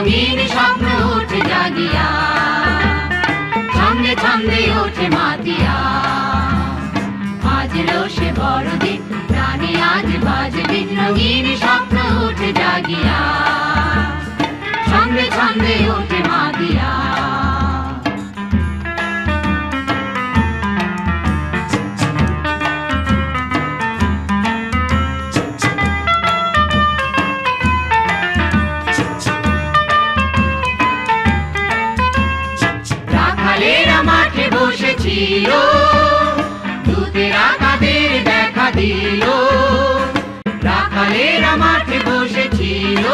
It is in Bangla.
রঙিন স্বপ্ন উঠে জাগিয়া, ছন্দে ছন্দে ওঠে মাতিয়া। আজ রোষে বড়দিন, প্রাণে আজ বাজবে রঙিন স্বপ্ন উঠে জাগিয়া, ছন্দে ছন্দে ওঠে মাতিয়া। রাখালেরা মাঠে বসেছিল, দূতেরা তাদের দেখা দিল। রাখালেরা মাঠে বসেছিল,